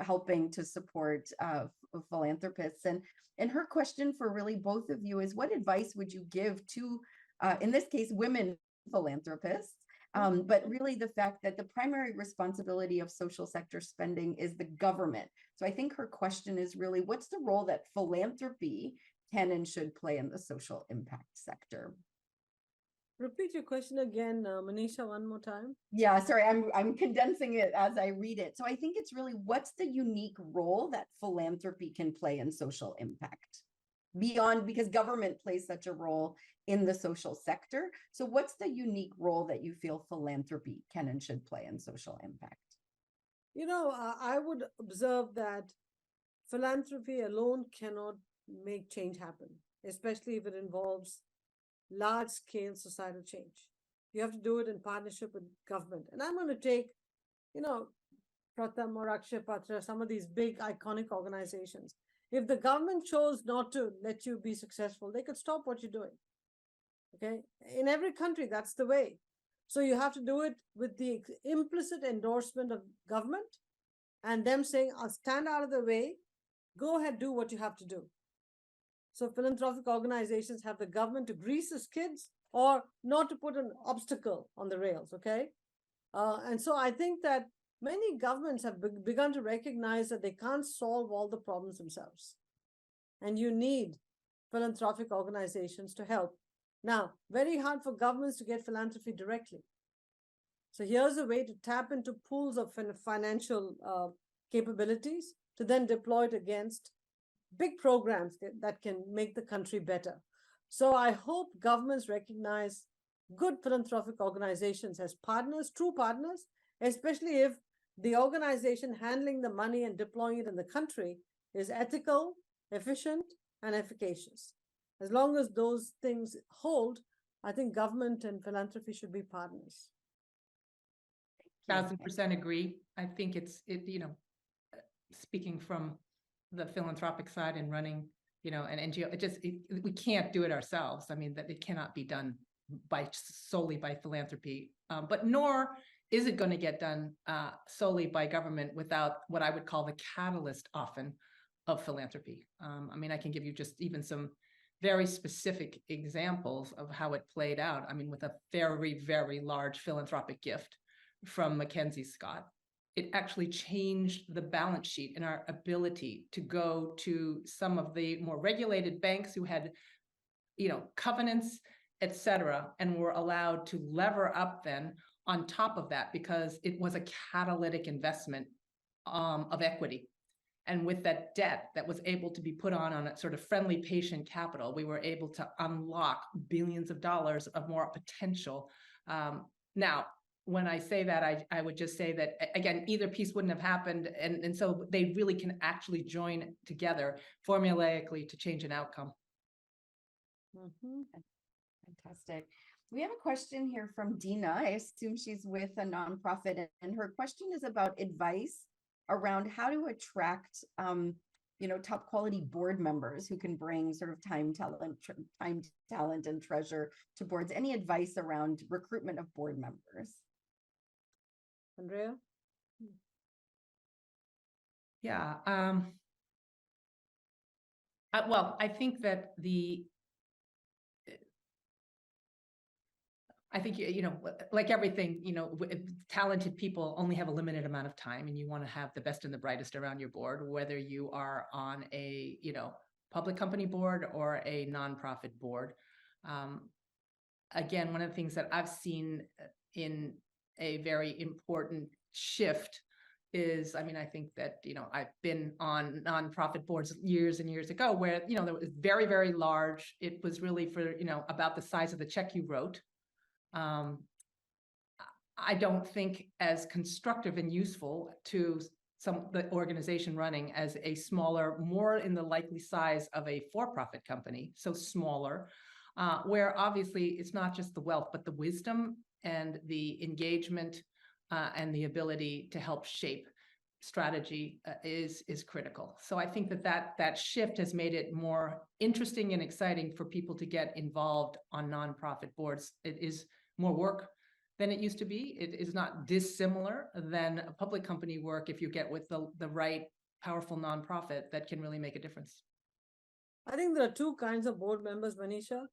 helping to support philanthropists. And her question for really both of you is, what advice would you give to, in this case, women philanthropists? But really the fact that the primary responsibility of social sector spending is the government. So I think her question is really, what's the role that philanthropy can and should play in the social impact sector? Repeat your question again, Manisha, one more time. Yeah, sorry, I'm condensing it as I read it. So I think it's really, what's the unique role that philanthropy can play in social impact? Beyond, because government plays such a role in the social sector. So what's the unique role that you feel philanthropy can and should play in social impact? I would observe that philanthropy alone cannot make change happen, especially if it involves large-scale societal change. You have to do it in partnership with government. And I'm going to take, Pratham or Akshay Patra, some of these big iconic organizations. If the government chose not to let you be successful, they could stop what you're doing. Okay? In every country, that's the way. So you have to do it with the implicit endorsement of government and them saying, I'll stand out of the way, go ahead, do what you have to do. So philanthropic organizations have the government to grease the skids or not to put an obstacle on the rails, okay? And so I think that many governments have begun to recognize that they can't solve all the problems themselves. And you need philanthropic organizations to help. Now, very hard for governments to get philanthropy directly. So here's a way to tap into pools of financial capabilities to then deploy it against big programs that can make the country better. So I hope governments recognize good philanthropic organizations as partners, true partners, especially if the organization handling the money and deploying it in the country is ethical, efficient, and efficacious. As long as those things hold, I think government and philanthropy should be partners. 1000% agree. I think speaking from the philanthropic side and running, an NGO, we can't do it ourselves. I mean, that it cannot be done solely by philanthropy, but nor is it going to get done solely by government without what I would call the catalyst often of philanthropy. I mean, I can give you just even some very specific examples of how it played out. I mean, with a very, very large philanthropic gift from Mackenzie Scott, it actually changed the balance sheet and our ability to go to some of the more regulated banks who had, covenants, et cetera, and were allowed to lever up then on top of that because it was a catalytic investment of equity. And with that debt that was able to be put on a sort of friendly patient capital, we were able to unlock billions of dollars of more potential. Now, when I say that, I would just say that, again, either piece wouldn't have happened. And so they really can actually join together formulaically to change an outcome. Mm-hmm. Fantastic. We have a question here from Dina. I assume she's with a nonprofit, and her question is about advice around how to attract, top quality board members who can bring sort of time, talent, and treasure to boards. Any advice around recruitment of board members? Andrea? Yeah. Well, I think that like everything, talented people only have a limited amount of time, and you want to have the best and the brightest around your board, whether you are on a, public company board or a nonprofit board. Again, one of the things that I've seen in a very important shift is, I think that, I've been on nonprofit boards years and years ago where, there was very, very large. It was really for, about the size of the check you wrote. I don't think as constructive and useful to the organization running as a smaller, more in the likely size of a for-profit company, so smaller, where obviously it's not just the wealth, but the wisdom and the engagement and the ability to help shape strategy is critical. So I think that shift has made it more interesting and exciting for people to get involved on nonprofit boards. It is more work than it used to be. It is not dissimilar than a public company work if you get with the right powerful nonprofit that can really make a difference. I think there are two kinds of board members, Manisha.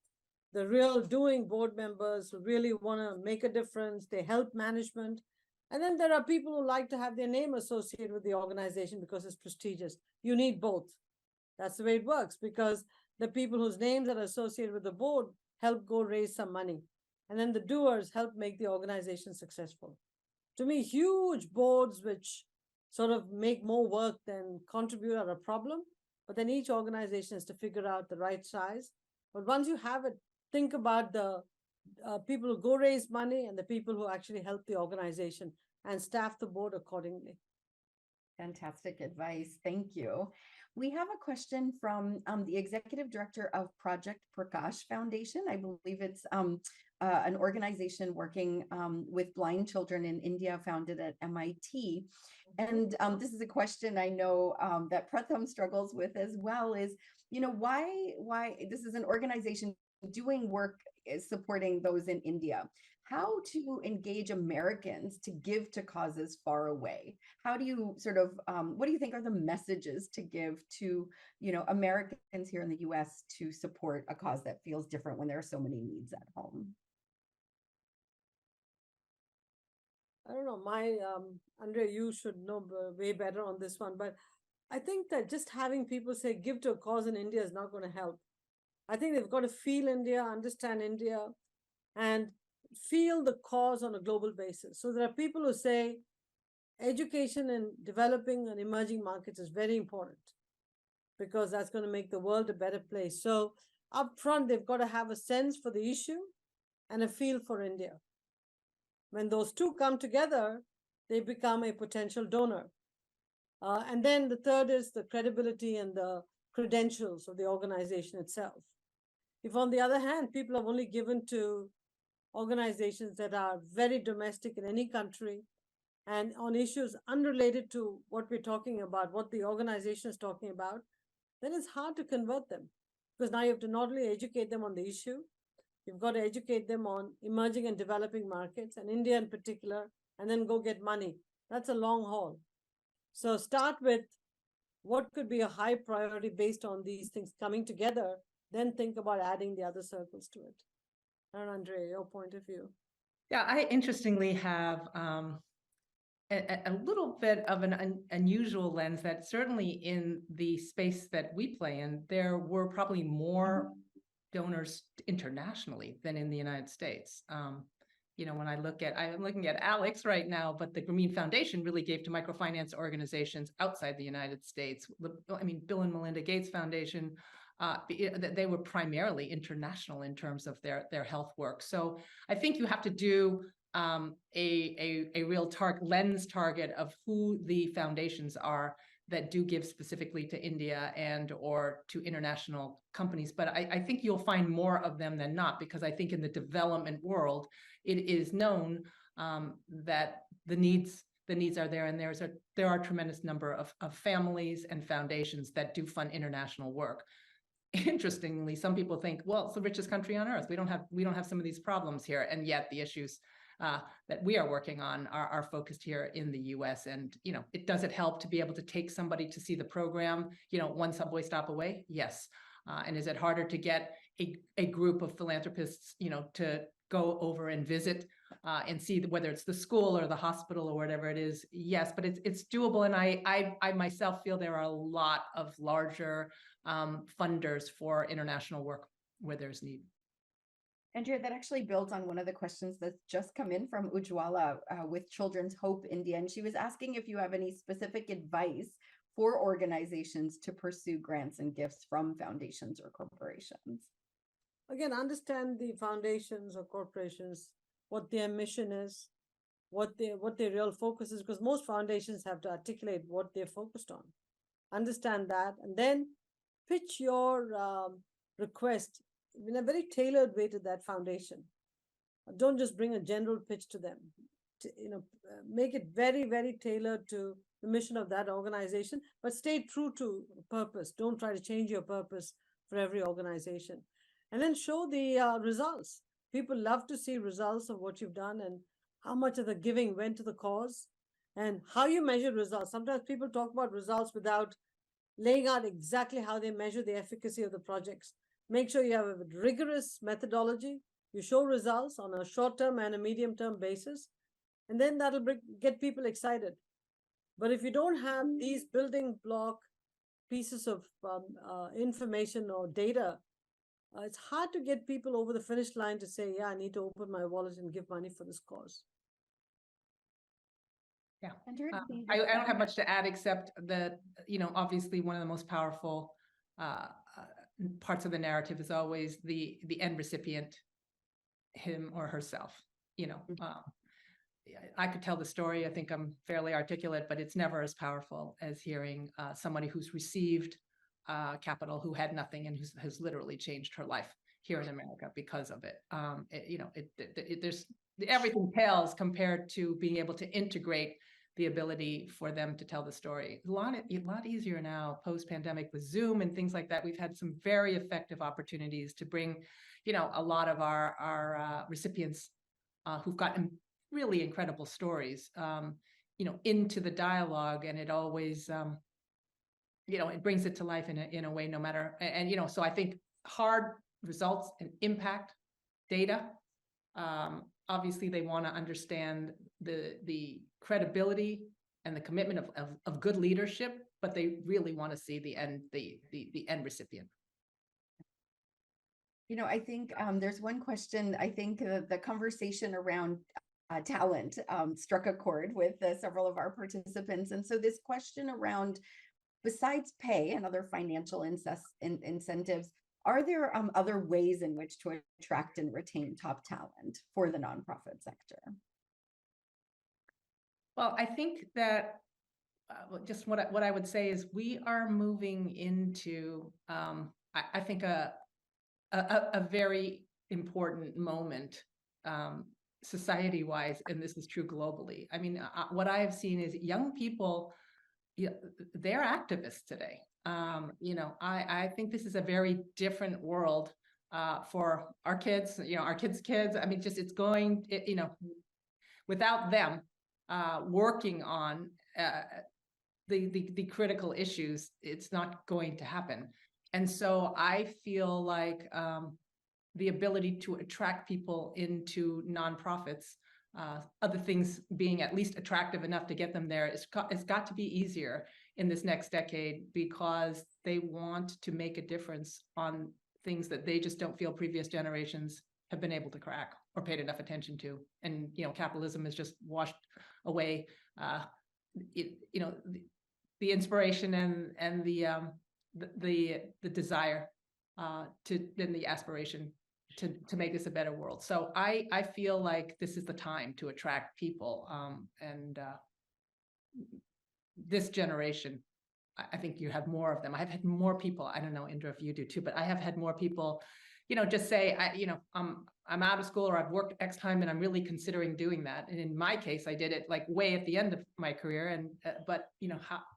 The real doing board members who really want to make a difference. They help management. And then there are people who like to have their name associated with the organization because it's prestigious. You need both. That's the way it works, because the people whose names are associated with the board help go raise some money. And then the doers help make the organization successful. To me, huge boards which sort of make more work than contribute are a problem. But then each organization has to figure out the right size. But once you have it, think about the people who go raise money and the people who actually help the organization, and staff the board accordingly. Fantastic advice. Thank you. We have a question from the executive director of Project Prakash Foundation. I believe it's an organization working with blind children in India, founded at MIT. And this is a question I know that Pratham struggles with as well, is, why this is an organization doing work supporting those in India. How to engage Americans to give to causes far away? How do you sort of, what do you think are the messages to give to, Americans here in the US to support a cause that feels different when there are so many needs at home? I don't know, Andrea, you should know way better on this one, but I think that just having people say give to a cause in India is not going to help. I think they've got to feel India, understand India, and feel the cause on a global basis. So there are people who say education in developing and emerging markets is very important because that's going to make the world a better place. So up front, they've got to have a sense for the issue and a feel for India. When those two come together, they become a potential donor. And then the third is the credibility and the credentials of the organization itself. If on the other hand, people are only given to organizations that are very domestic in any country and on issues unrelated to what we're talking about, what the organization is talking about, then it's hard to convert them. Because now you have to not only educate them on the issue, you've got to educate them on emerging and developing markets, and India in particular, and then go get money. That's a long haul. So start with what could be a high priority based on these things coming together, then think about adding the other circles to it. I don't know, Andrea, your point of view. Yeah, I interestingly have a little bit of an unusual lens that certainly in the space that we play in, there were probably more donors internationally than in the United States. You know, when I'm looking at Alex right now, but the Grameen Foundation really gave to microfinance organizations outside the United States. I mean, Bill and Melinda Gates Foundation, they were primarily international in terms of their health work. So I think you have to do a real lens target of who the foundations are that do give specifically to India and or to international companies. But I think you'll find more of them than not, because I think in the development world, it is known that the needs are there, and there are a tremendous number of families and foundations that do fund international work. Interestingly, some people think, well, it's the richest country on earth. We don't have some of these problems here, and yet the issues that we are working on are focused here in the U.S. And you know, does it help to be able to take somebody to see the program? You know, one subway stop away, yes. And is it harder to get a group of philanthropists, you know, to go over and visit and see whether it's the school or the hospital or whatever it is? Yes, but it's doable. And I myself feel there are a lot of larger funders for international work where there's need. Andrea, that actually builds on one of the questions that's just come in from Ujwala with Children's Hope India. And she was asking if you have any specific advice for organizations to pursue grants and gifts from foundations or corporations. Again, understand the foundations or corporations, what their mission is, what their real focus is, because most foundations have to articulate what they're focused on. Understand that, and then pitch your request in a very tailored way to that foundation. Don't just bring a general pitch to them. Make it very, very tailored to the mission of that organization, but stay true to purpose. Don't try to change your purpose for every organization. And then show the results. People love to see results of what you've done and how much of the giving went to the cause and how you measure results. Sometimes people talk about results without laying out exactly how they measure the efficacy of the projects. Make sure you have a rigorous methodology. You show results on a short-term and a medium-term basis, and then that'll get people excited. But if you don't have these building block pieces of information or data, it's hard to get people over the finish line to say, yeah, I need to open my wallet and give money for this cause. Yeah, I don't have much to add except that, you know, obviously one of the most powerful parts of the narrative is always the end recipient, him or herself. You know, I could tell the story. I think I'm fairly articulate, but it's never as powerful as hearing somebody who's received capital, who had nothing, and has literally changed her life here in America because of it. You know, there's everything pales compared to being able to integrate the ability for them to tell the story. A lot easier now post-pandemic with Zoom and things like that. We've had some very effective opportunities to bring, you know, a lot of our recipients who've gotten really incredible stories, you know, into the dialogue, and it always, you know, it brings it to life in a way, no matter. And you know, so I think hard results and impact data. Obviously, they want to understand the credibility and the commitment of good leadership, but they really want to see the end recipient. You know, I think there's one question. I think the conversation around talent struck a chord with several of our participants. And so this question around, besides pay and other financial incentives, are there other ways in which to attract and retain top talent for the nonprofit sector? Well, I think that just what I would say is we are moving into, I think, a a very important moment society-wise, and this is true globally. I mean, what I have seen is young people, they're activists today. I think this is a very different world for our kids, our kids' kids. I mean, just it's going, without them working on the critical issues, it's not going to happen. And so I feel like the ability to attract people into nonprofits, other things being at least attractive enough to get them there, it's got to be easier in this next decade, because they want to make a difference on things that they just don't feel previous generations have been able to crack or paid enough attention to. And, capitalism has just washed away, the inspiration and the desire and the aspiration to make this a better world. So I feel like this is the time to attract people, and this generation, I think you have more of them. I've had more people, I don't know, Indra, if you do too, but I have had more people, just say, I'm out of school, or I've worked X time and I'm really considering doing that. And in my case, I did it like way at the end of my career. And, but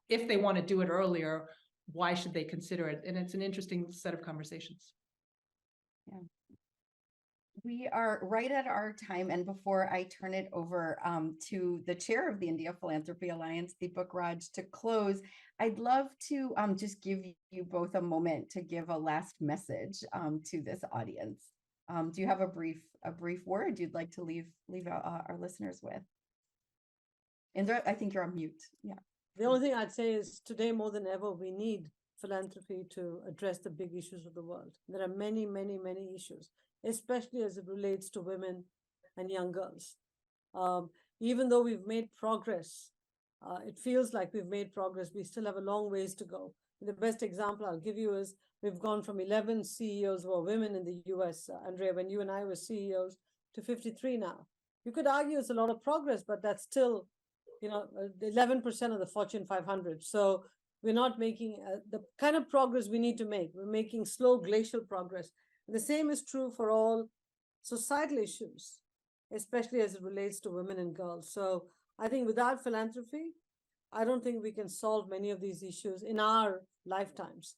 if they want to do it earlier, why should they consider it? And it's an interesting set of conversations. Yeah. We are right at our time, and before I turn it over to the chair of the India Philanthropy Alliance, Deepak Raj, to close, I'd love to just give you both a moment to give a last message to this audience. Do you have a brief word you'd like to leave our listeners with? Indra, I think you're on mute. Yeah. The only thing I'd say is today more than ever, we need philanthropy to address the big issues of the world. There are many, many, many issues, especially as it relates to women and young girls. Even though we've made progress, it feels like we've made progress, we still have a long ways to go. The best example I'll give you is we've gone from 11 CEOs who are women in the US, Andrea, when you and I were CEOs, to 53 now. You could argue it's a lot of progress, but that's still 11% of the Fortune 500. So we're not making the kind of progress we need to make. We're making slow glacial progress. And the same is true for all societal issues, especially as it relates to women and girls. So I think without philanthropy, I don't think we can solve many of these issues in our lifetimes,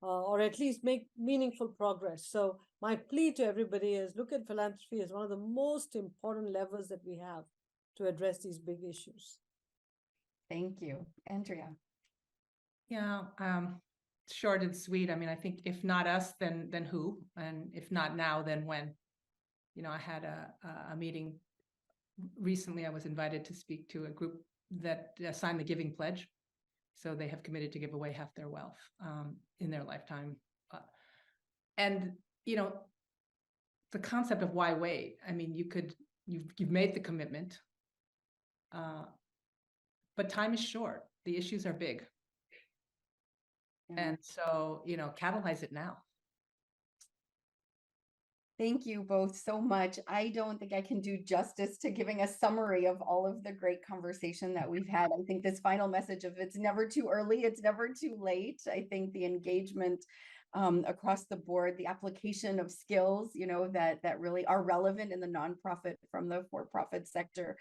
or at least make meaningful progress. So my plea to everybody is look at philanthropy as one of the most important levers that we have to address these big issues. Thank you. Andrea. Yeah, short and sweet. I mean, I think if not us, then who? And if not now, then when? I had a meeting recently. I was invited to speak to a group that signed the Giving Pledge. So they have committed to give away half their wealth in their lifetime. And, the concept of why wait? I mean, you've made the commitment, but time is short. The issues are big. And so, catalyze it now. Thank you both so much. I don't think I can do justice to giving a summary of all of the great conversation that we've had. I think this final message of it's never too early, it's never too late. I think the engagement across the board, the application of skills, that really are relevant in the nonprofit from the for-profit sector.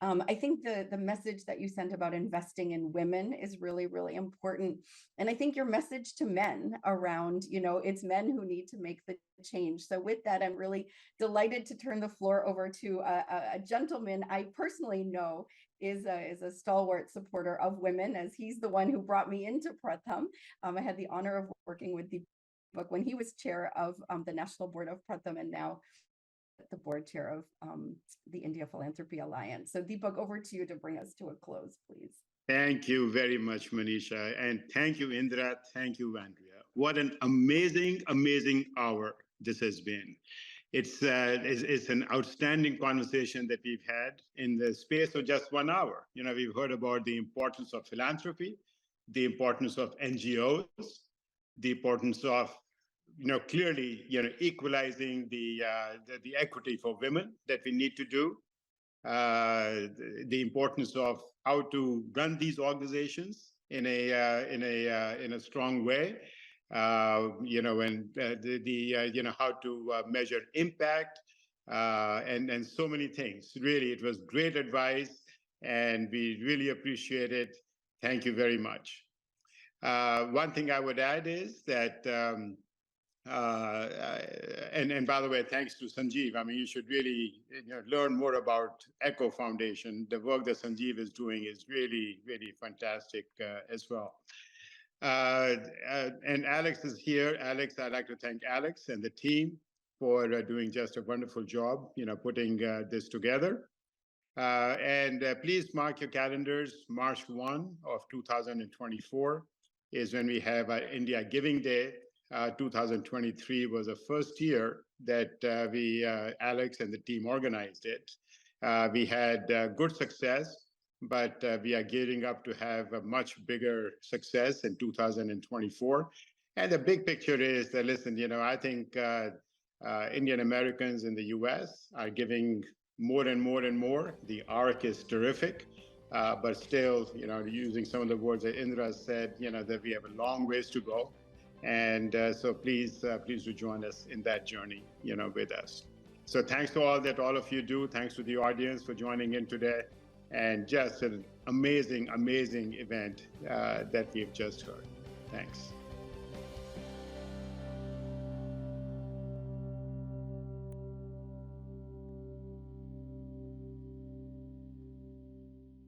I think the message that you sent about investing in women is really, really important. And I think your message to men around, it's men who need to make the change. So with that, I'm really delighted to turn the floor over to a gentleman I personally know is a stalwart supporter of women, as he's the one who brought me into Pratham. I had the honor of working with Deepak when he was chair of the National Board of Pratham, and now the board chair of the India Philanthropy Alliance. So Deepak, over to you to bring us to a close, please. Thank you very much, Manisha. And thank you, Indra. Thank you, Andrea. What an amazing, amazing hour this has been. It's an outstanding conversation that we've had in the space of just 1 hour. We've heard about the importance of philanthropy, the importance of NGOs, the importance of clearly equalizing the equity for women that we need to do, the importance of how to run these organizations in a strong way, how to measure impact, and so many things. Really, it was great advice, and we really appreciate it. Thank you very much. One thing I would add is that, and by the way, thanks to Sanjeev. I mean, you should really learn more about ECHO Foundation. The work that Sanjeev is doing is really, really fantastic as well. And Alex is here. Alex, I'd like to thank Alex and the team for doing just a wonderful job, putting this together. And please mark your calendars. March 1 of 2024 is when we have our India Giving Day. 2023 was the first year that Alex and the team organized it. We had good success, but we are gearing up to have a much bigger success in 2024. And the big picture is that, listen, I think Indian Americans in the US are giving more and more and more. The arc is terrific, but still, using some of the words that Indra said, that we have a long ways to go. And so please do join us in that journey, with us. So thanks to all of you do. Thanks to the audience for joining in today. And just an amazing, amazing event that we've just heard. Thanks.